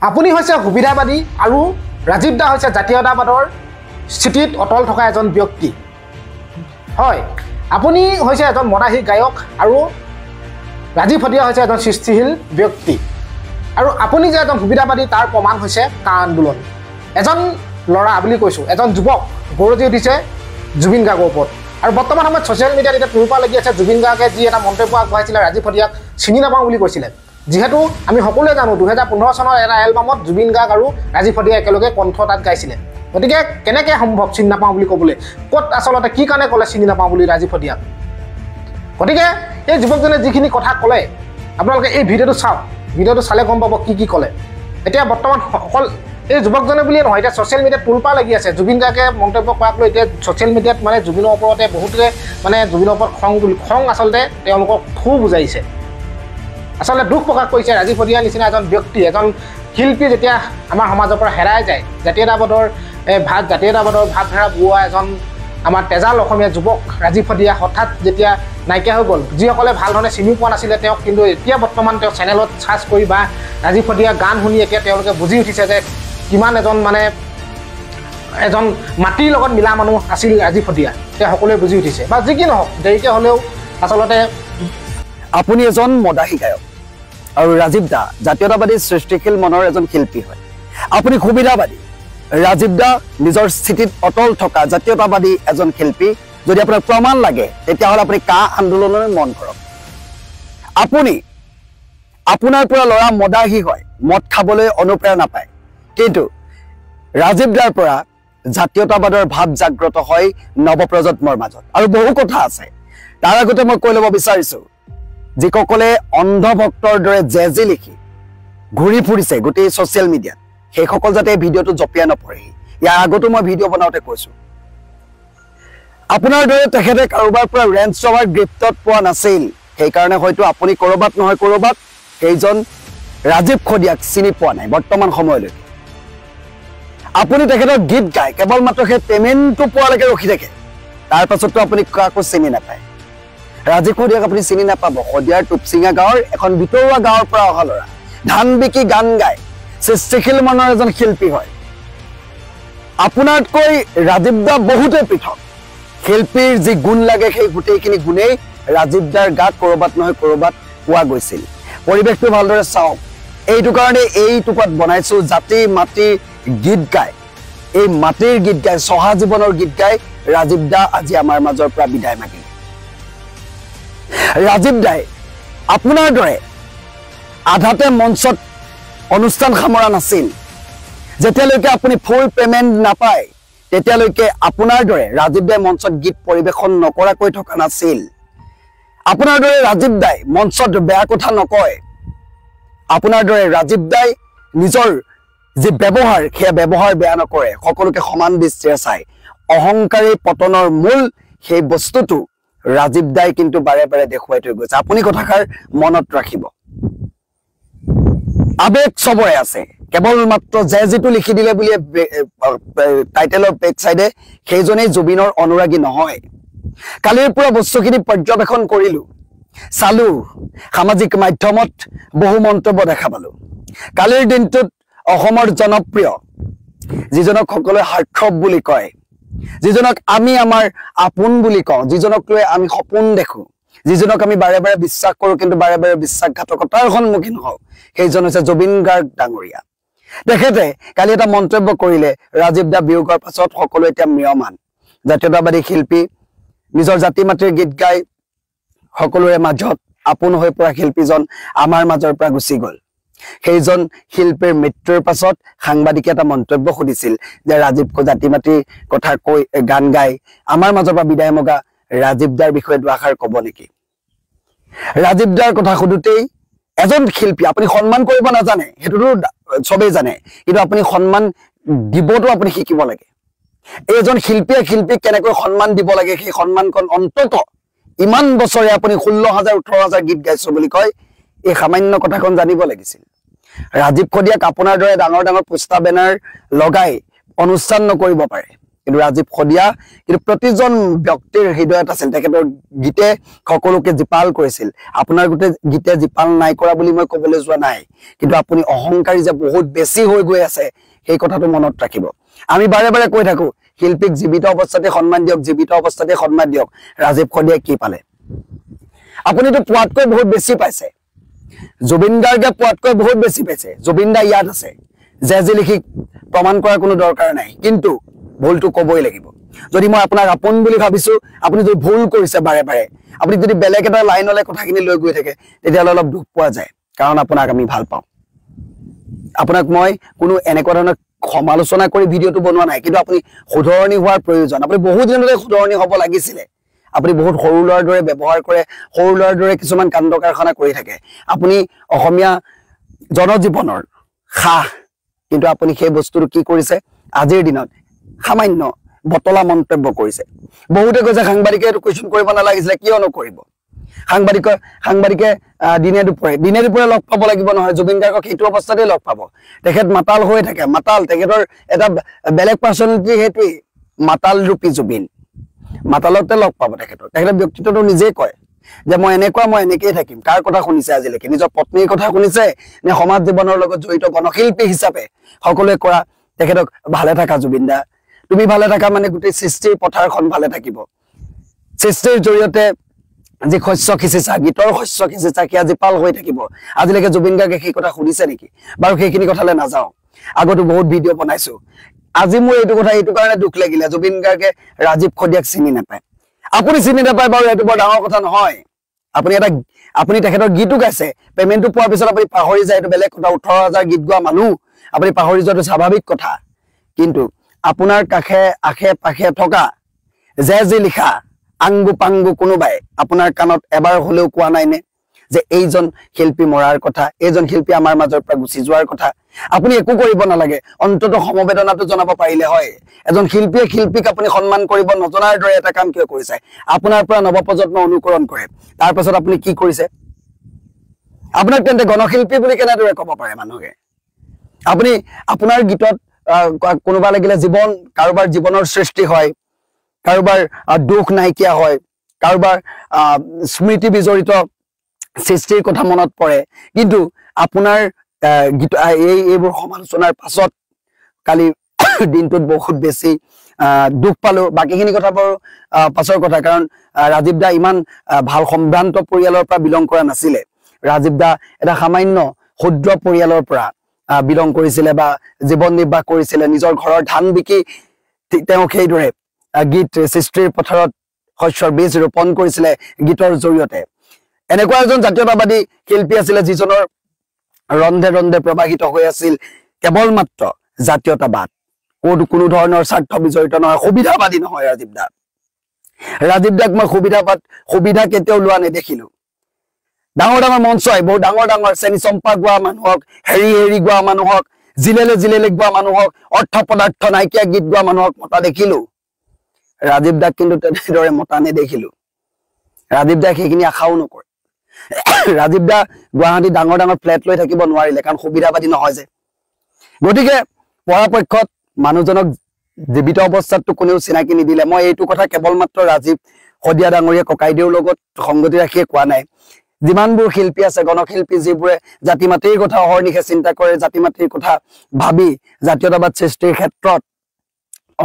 আপুনি হৈছে সুবিধাবাদী আৰু ৰাজীৱ দা হৈছে জাতীয়তাবাদৰ স্থিতিত অটল থকা এজন ব্যক্তি হয় আপুনি হৈছে এজন মদাহী গায়ক আৰু ৰাজীৱ হদিয়া হৈছে এজন সৃষ্টিশীল ব্যক্তি আৰু আপুনি যে এজন সুবিধাবাদী তাৰ প্ৰমাণ হৈছে কা আন্দোলন এজন লৰা বুলি কৈছো এজন যুৱক গৌৰজি উঠিছে জুবিন গাৰ্গৰ ওপৰত আৰু বৰ্তমান সময়ত ছ'চিয়েল মিডিয়াত এটা তুলপা লাগি আছে জুবিন গাৰ্গে যি এটা মন্তব্য আগবঢ়াইছিলে ৰাজীৱ হদিয়াক চিনি নাপাওঁ বুলি কৈছিলে যেহেতু আমি সকলোৱে জানো 2015 চনৰ এটা এলবামত জুবিন গাৰ্গ আৰু ৰাজীৱ হদিয়া একেলগে কণ্ঠ তাত গাইছিলে গতিকে কেনেকৈ সম্ভৱ চিনি নাপাওঁ বুলি ক'বলৈ ক'ত আচলতে কি কাৰণে ক'লে চিনি নাপাওঁ বুলি ৰাজীৱ হদিয়াক গতিকে এই যুৱকজনে যিখিনি কথা ক'লে আপোনালোকে এই ভিডিঅ'টো চাওক ভিডিঅ'টো চালে গম পাব কি ক'লে এতিয়া বৰ্তমান অকল এই যুৱকজনে বুলিয়ে নহয় এতিয়া ছ'চিয়েল মিডিয়াত তুলপা লাগি আছে জুবিন গাৰ্গে মন্তব্য কৰাক লৈ এতিয়া ছ'চিয়েল মিডিয়াত মানে জুবিনৰ ওপৰতে বহুতে মানে জুবিনৰ ওপৰত খং আচলতে তেওঁলোকক থু বুজাইছে আচলতে দুখ প্ৰকাশ কৰিছে ৰাজীৱ হদিয়াৰ নিচিনা এজন ব্যক্তি এজন শিল্পী যেতিয়া আমাৰ সমাজৰ পৰা হেৰাই যায় জাতীয়তাবাদৰ ভাৱধাৰা বোৱা এজন আমাৰ তেজাল অসমীয়া যুৱক ৰাজীৱ হদিয়া হঠাৎ যেতিয়া নাইকিয়া হৈ গ'ল যিসকলে ভাল ধৰণে চিনি পোৱা নাছিলে তেওঁক কিন্তু এতিয়া বৰ্তমান তেওঁ চেনেলত চাৰ্চ কৰি বা ৰাজীৱ হদিয়া গান শুনি এতিয়া তেওঁলোকে বুজি উঠিছে যে কিমান এজন মাটিৰ লগত মিলা মানুহ আছিল ৰাজীৱ হদিয়া তেওঁ সকলোৱে বুজি উঠিছে বা যি কি নহওক দেৰিকৈ হ'লেও আচলতে আপুনি এজন মদাহী গায়ক আৰু ৰাজীৱ দা জাতীয়তাবাদী সৃষ্টিশীল মনৰ এজন শিল্পী হয় আপুনি সুবিধাবাদী ৰাজীৱ দা নিজৰ স্থিতিত অটল থকা জাতীয়তাবাদী এজন শিল্পী যদি আপোনাক প্ৰমাণ লাগে তেতিয়াহ'লে আপুনি কা আন্দোলনলৈ মন কৰক আপুনি আপোনাৰ পৰা ল'ৰা মদাহী হয় মদ খাবলৈ অনুপ্ৰেৰণা পায় কিন্তু ৰাজীৱ দাৰ পৰা জাতীয়তাবাদৰ ভাৱ জাগ্ৰত হয় নৱপ্ৰজন্মৰ মাজত আৰু বহু কথা আছে তাৰ আগতে মই কৈ ল'ব বিচাৰিছোঁ যিসকলে অন্ধভক্তৰ দৰে জেজি লিখি ঘূৰি ফুৰিছে গোটেই ছ'চিয়েল মিডিয়াত সেইসকল যাতে ভিডিঅ'টো জপিয়াই নপৰেহি ইয়াৰ আগতো মই ভিডিঅ' বনাওঁতে কৈছোঁ আপোনাৰ দৰে তেখেতে কাৰোবাৰ পৰা ৰেঞ্জ ৰভাৰ গ্ৰিপ্টত পোৱা নাছিল সেইকাৰণে হয়তো আপুনি ক'ৰবাত নহয় ক'ৰবাত সেইজন ৰাজীৱ হদিয়াক চিনি পোৱা নাই বৰ্তমান সময়লৈকে আপুনি তেখেতৰ গীত গায় কেৱল মাত্ৰ সেই পেমেণ্টটো পোৱালৈকে ৰখি থাকে তাৰ পাছতো আপুনি কাকো চিনি নাপায় ৰাজীৱ হদিয়াক আপুনি চিনি নাপাব হদিয়াৰ টুপচিঙা গাঁৱৰ এখন ভিতৰুৱা গাঁৱৰ পৰা অহা ল'ৰা ধান বিকি গান গায় সৃষ্টিশীল মনৰ এজন শিল্পী হয় আপোনাতকৈ ৰাজীৱ দা বহুতে পৃথক শিল্পীৰ যি গুণ লাগে সেই গোটেইখিনি গুণেই ৰাজীৱ দাৰ গাত ক'ৰবাত নহয় ক'ৰবাত পোৱা গৈছিল পৰিৱেশটো ভালদৰে চাওক এইটো কাৰণে এই টুপাত বনাইছোঁ জাতি মাটি গীত গায় এই মাটিৰ গীত গায় চহা জীৱনৰ গীত গায় ৰাজীৱ দা আজি আমাৰ মাজৰ পৰা বিদায় মাগিল ৰাজীৱ দাই আপোনাৰ দৰে আধাতে মঞ্চত অনুষ্ঠান সামৰা নাছিল যেতিয়ালৈকে আপুনি ফুল পেমেণ্ট নাপায় তেতিয়ালৈকে আপোনাৰ দৰে ৰাজীৱ দাই মঞ্চত গীত পৰিৱেশন নকৰাকৈ থকা নাছিল আপোনাৰ দৰে ৰাজীৱ দাই মঞ্চত বেয়া কথা নকয় আপোনাৰ দৰে ৰাজীৱ দাই নিজৰ যি ব্যৱহাৰ সেয়া ব্যৱহাৰ বেয়া নকৰে সকলোকে সমান দৃষ্টিৰে চায় অহংকাৰী পতনৰ মূল সেই বস্তুটো ৰাজীৱ দাই কিন্তু বাৰে বাৰে দেখুৱাই থৈ গৈছে আপুনি কথাষাৰ মনত ৰাখিব আবেগ চবৰে আছে কেৱল মাত্ৰ যিটো লিখি দিলে বুলি টাইটেলৰ বেক চাইডে সেইজনেই জুবিনৰ অনুৰাগী নহয় কালিৰ পৰা বস্তুখিনি পৰ্যবেক্ষণ কৰিলোঁ চালোঁ সামাজিক মাধ্যমত বহু মন্তব্য দেখা পালোঁ কালিৰ দিনটোত অসমৰ জনপ্ৰিয় যিজনক সকলোৱে হাৰ্থব বুলি কয় যিজনক আমি আমাৰ আপোন বুলি কওঁ যিজনক লৈ আমি সপোন দেখোঁ যিজনক আমি বাৰে বাৰে বিশ্বাস কৰোঁ কিন্তু বাৰে বাৰে বিশ্বাসঘাতকতাৰ সন্মুখীন হওঁ সেইজন হৈছে জুবিন গাৰ্গ ডাঙৰীয়া তেখেতে কালি এটা মন্তব্য কৰিলে ৰাজীৱ দা বিয়োগৰ পাছত সকলো এতিয়া ম্ৰিয়মান জাতীয়তাবাদী শিল্পী নিজৰ জাতি মাতৃৰ গীত গাই সকলোৰে মাজত আপোন হৈ পৰা শিল্পীজন আমাৰ মাজৰ পৰা গুচি গ'ল সেইজন শিল্পীৰ মৃত্যুৰ পাছত সাংবাদিকে এটা মন্তব্য সুধিছিল যে ৰাজীৱ জাতি মাতৃৰ কথা কৈ গান গাই আমাৰ মাজৰ পৰা বিদায় মগা ৰাজীৱ দাৰ বিষয়ে দুআষাৰ ক'ব নেকি ৰাজীৱ দাৰ কথা সুধোতেই এজন শিল্পী আপুনি সন্মান কৰিব নাজানে সেইটোতো চবেই জানে কিন্তু আপুনি সন্মান দিবতো আপুনি শিকিব লাগে এইজন শিল্পীক কেনেকৈ সন্মান দিব লাগে সেই সন্মানখন অন্তত ইমান বছৰে আপুনি 16,000 18,000 গীত গাইছো বুলি কয় এই সামান্য কথাখন জানিব লাগিছিল ৰাজীৱ হদিয়াক আপোনাৰ দৰে ডাঙৰ ডাঙৰ পোষ্টাৰ বেনাৰ লগাই অনুষ্ঠান নকৰিব পাৰে কিন্তু ৰাজীৱ শদিয়া কিন্তু প্ৰতিজন ব্যক্তিৰ হৃদয়ত আছিল তেখেতৰ গীতে সকলোকে জীপাল কৰিছিল আপোনাৰ গীতে জীপাল নাই কৰা বুলি মই ক'বলৈ যোৱা নাই কিন্তু আপুনি অহংকাৰী যে বহুত বেছি হৈ গৈ আছে সেই কথাটো মনত ৰাখিব আমি বাৰে বাৰে কৈ থাকো শিল্পীক জীৱিত অৱস্থাতে সন্মান দিয়ক জীৱিত অৱস্থাতে সন্মান দিয়ক ৰাজীৱ শদিয়াই কি পালে আপুনিতো পোৱাতকৈ বহুত বেছি পাইছে জুবিন গাৰ্গে পোৱাতকৈ বহুত বেছি পাইছে জুবিন দা ইয়াত আছে জেজি লিখি প্ৰমাণ কৰাৰ কোনো দৰকাৰ নাই কিন্তু ভুলটো ক'বই লাগিব যদি মই আপোনাক আপোন বুলি ভাবিছো আপুনি যদি ভুল কৰিছে বাৰে বাৰে আপুনি যদি বেলেগ এটা লাইনলৈ কথাখিনি লৈ গৈ থাকে তেতিয়াহ'লে অলপ দুখ পোৱা যায় কাৰণ আপোনাক আমি ভাল পাওঁ আপোনাক মই কোনো এনেকুৱা ধৰণৰ সমালোচনা কৰি ভিডিঅ'টো বনোৱা নাই কিন্তু আপুনি শুধৰণি হোৱাৰ প্ৰয়োজন আপুনি বহুত দিনলৈ শুধৰণি হ'ব লাগিছিলে আপুনি বহুত সৰু ল'ৰাৰ দৰে ব্যৱহাৰ কৰে সৰু ল'ৰাৰ দৰে কিছুমান কাণ্ড কাৰখানা কৰি থাকে আপুনি অসমীয়া জনজীৱনৰ খাহ কিন্তু আপুনি সেই বস্তুটো কি কৰিছে আজিৰ দিনত সামান্য বতলা মন্তব্য কৰিছে বহুতে কৈছে সাংবাদিকে এইটো কুৱেশ্যন কৰিব নালাগিছিলে কিয় নকৰিব সাংবাদিকে দিনে দুপৰে লগ পাব লাগিব নহয় জুবিন গাৰ্গক সেইটো অৱস্থাতে লগ পাব তেখেত মাতাল হৈ থাকে মাতাল তেখেতৰ এটা বেলেগ পাৰ্চনেলিটি সেইটোৱেই মাতাল ৰূপী জুবিন মাতালতে লগ পাব তেখেতৰ ব্যক্তিত্বটো নিজেই কয় যে মই এনেকেই থাকিম কাৰ কথা শুনিছে আজিলৈকে নিজৰ পত্নীৰ কথা শুনিছে নে সমাজ জীৱনৰ লগত জড়িত গণশিল্পী হিচাপে সকলোৱে কৰা তেখেতক ভালে থাকা জুবিন দা তুমি ভালে থাকা মানে গোটেই সৃষ্টিৰ পথাৰখন ভালে থাকিব সৃষ্টিৰ জৰিয়তে যি শস্য সিঁচিছা গীতৰ শস্য সিঁচিছা কি আজি পাল হৈ থাকিব আজিলৈকে জুবিন গাৰ্গে সেই কথা শুনিছে নেকি বাৰু সেইখিনি কথালৈ নাযাওঁ আগতো বহুত ভিডিঅ' বনাইছো আজি মোৰ এইটো কথা এইটো কাৰণে দুখ লাগিলে জুবিন গাৰ্গে ৰাজীৱ শদিয়াক চিনি নাপায় আপুনি চিনি নাপায় বাৰু এইটো বৰ ডাঙৰ কথা নহয় আপুনি তেখেতৰ গীতো গাইছে পেমেণ্টটো পোৱাৰ পিছত আপুনি পাহৰি যায় এইটো বেলেগ কথা 18,000 গীত গোৱা মানুহ আপুনি পাহৰি যোৱাটো স্বাভাৱিক কথা কিন্তু আপোনাৰ আশে পাশে থকা যি লিখা আংগু পাংগু কোনোবাই আপোনাৰ কাণত এবাৰ হলেও কোৱা নাই নে যে এইজন শিল্পী মৰাৰ কথা এইজন শিল্পী আমাৰ মাজৰ পৰা গুচি যোৱাৰ কথা আপুনি একো কৰিব নালাগে অন্তত সমবেদনাটো জনাব পাৰিলে হয় এজন শিল্পীয়ে শিল্পীক আপুনি সন্মান কৰিব নজনাৰ দৰে এটা কাম কিয় কৰিছে আপোনাৰ পৰা নৱপ্ৰজন্ম অনুকৰণ কৰে তাৰ পাছত আপুনি কি কৰিছে আপোনাক তেন্তে গণশিল্পী বুলি কেনেদৰে ক'ব পাৰে মানুহে আপুনি আপোনাৰ গীতত কোনোবা লাগিলে কাৰোবাৰ জীৱনৰ সৃষ্টি হয় কাৰোবাৰ দুখ নাইকিয়া হয় কাৰোবাৰ স্মৃতি বিজড়িত সৃষ্টিৰ কথা মনত পৰে কিন্তু আপোনাৰ গীত এইবোৰ সমালোচনাৰ পাছত কালি দিনটোত বহুত বেছি দুখ পালো বাকিখিনি কথা বাৰু পাছৰ কথা কাৰণ ৰাজীৱ দা ইমান ভাল সম্ভ্ৰান্ত পৰিয়ালৰ পৰা বিলং কৰা নাছিলে ৰাজীৱ দা এটা সামান্য ক্ষুদ্ৰ পৰিয়ালৰ পৰা বিলং কৰিছিলে বা জীৱন নিৰ্বাহ কৰিছিলে নিজৰ ঘৰৰ ধান বিকি তেওঁ সেইদৰে গীত সৃষ্টিৰ পথাৰত শস্যৰ বীজ ৰোপণ কৰিছিলে গীতৰ জৰিয়তে এনেকুৱা এজন জাতীয়তাবাদী শিল্পী আছিলে যিজনৰ ৰন্ধে ৰন্ধে প্ৰবাহিত হৈ আছিল কেৱল মাত্ৰ জাতীয়তাবাদ কোনো ধৰণৰ স্বাৰ্থ বিজড়িত নহয় সুবিধাবাদী নহয় ৰাজীৱ দাক মই সুবিধা কেতিয়াও লোৱা নেদেখিলো ডাঙৰ ডাঙৰ মঞ্চই বহুত ডাঙৰ চেনি চম্পা গোৱা মানুহক হেৰি গোৱা মানুহক জিলেলে গোৱা মানুহক অৰ্থ পদাৰ্থ নাইকিয়া গীত গোৱা মানুহক মতা দেখিলো ৰাজীৱ দাক কিন্তু তেনেদৰে মতা নেদেখিলো ৰাজীৱ দাক সেইখিনি আশাও নকৰে ৰাজীৱ দা গুৱাহাটী ডাঙৰ ফ্লেট লৈ থাকিব নোৱাৰিলে কাৰণ সুবিধাবাদী নহয় যে গতিকে পৰাপক্ষত মানুহজনক জীৱিত অৱস্থাতটো কোনেও চিনাকি নিদিলে মই এইটো কথা কেৱল মাত্ৰ ৰাজীৱ শদিয়া ডাঙৰীয়া ককাইদেউৰ লগত সংগতি ৰাখিয়ে কোৱা নাই যিমানবোৰ শিল্পী আছে গণশিল্পী যিবোৰে জাতি মাতৃৰ কথা অহৰ্নিশে চিন্তা কৰে জাতি মাতৃৰ কথা ভাবি জাতীয়তাবাদ সৃষ্টিৰ ক্ষেত্ৰত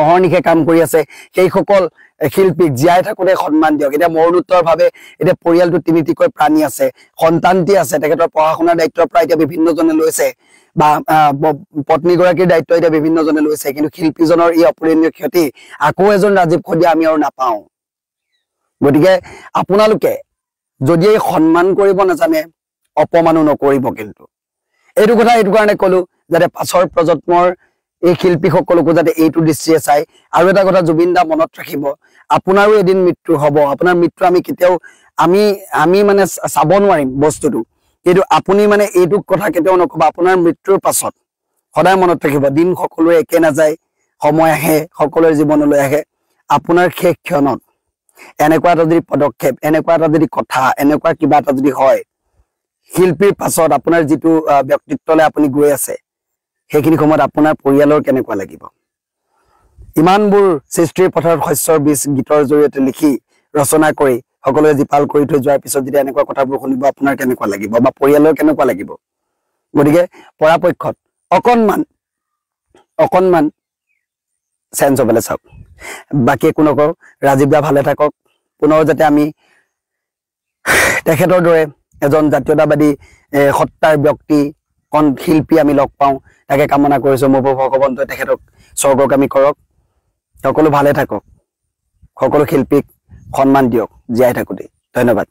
অহৰ্নিশে কাম কৰি আছে সেইসকল শিল্পীক জীয়াই থাকোঁতে সন্মান দিয়ক এতিয়া মৰণোত্তৰভাৱে এতিয়া পৰিয়ালটো তিনিটিকৈ প্ৰাণী আছে সন্তানটি আছে তেখেতৰ পঢ়া শুনাৰ দায়িত্বৰ পৰা এতিয়া বিভিন্নজনে লৈছে বা পত্নীগৰাকীৰ দায়িত্ব এতিয়া বিভিন্নজনে লৈছে কিন্তু শিল্পীজনৰ এই অপূৰণীয় ক্ষতি আকৌ এজন ৰাজীৱ শদিয়া আমি আৰু নাপাওঁ গতিকে আপোনালোকে যদি এই সন্মান কৰিব নাজানে অপমানো নকৰিব কিন্তু এইটো কথা এইটো কাৰণে ক'লো যাতে পাছৰ প্ৰজন্মৰ এই শিল্পীসকলকো যাতে এইটো দৃষ্টিৰে চাই আৰু এটা কথা জুবিন দা মনত ৰাখিব আপোনাৰো এদিন মৃত্যু হ'ব আপোনাৰ মৃত্যু আমি কেতিয়াও আমি মানে চাব নোৱাৰিম বস্তুটো কিন্তু আপুনি মানে এইটো কথা কেতিয়াও নকব আপোনাৰ মৃত্যুৰ পাছত সদায় মনত ৰাখিব দিন সকলোৰে একে নাযায় সময় আহে সকলোৰে জীৱনলৈ আহে আপোনাৰ শেষ ক্ষণত এনেকুৱা এটা যদি পদক্ষেপ এনেকুৱা এটা যদি কথা এনেকুৱা কিবা এটা যদি হয় শিল্পীৰ পাছত আপোনাৰ যিটো ব্যক্তিত্বলৈ আপুনি গৈ আছে সেইখিনি সময়ত আপোনাৰ পৰিয়ালৰ কেনেকুৱা লাগিব ইমানবোৰ সৃষ্টিৰ পথাৰত শস্যৰ বীজ গীতৰ জৰিয়তে লিখি ৰচনা কৰি সকলোৱে জীপাল কৰি থৈ যোৱাৰ পিছত যেতিয়া এনেকুৱা কথাবোৰ শুনিব আপোনাৰ কেনেকুৱা লাগিব বা পৰিয়ালৰ কেনেকুৱা লাগিব গতিকে পৰাপক্ষত অকণমান চেঞ্জ হ'বলৈ চাওক বাকী একো নকওঁ ৰাজীৱ দা ভালে থাকক পুনৰ যাতে আমি তেখেতৰ দৰে এজন জাতীয়তাবাদী সত্তাৰ ব্যক্তি শিল্পী আমি লগ পাওঁ তাকে কামনা কৰিছোঁ মোৰ ভগৱন্তই তেখেতক স্বৰ্গগামী কৰক সকলো ভালে থাকক সকলো শিল্পীক সন্মান দিয়ক জীয়াই থাকোঁতে ধন্যবাদ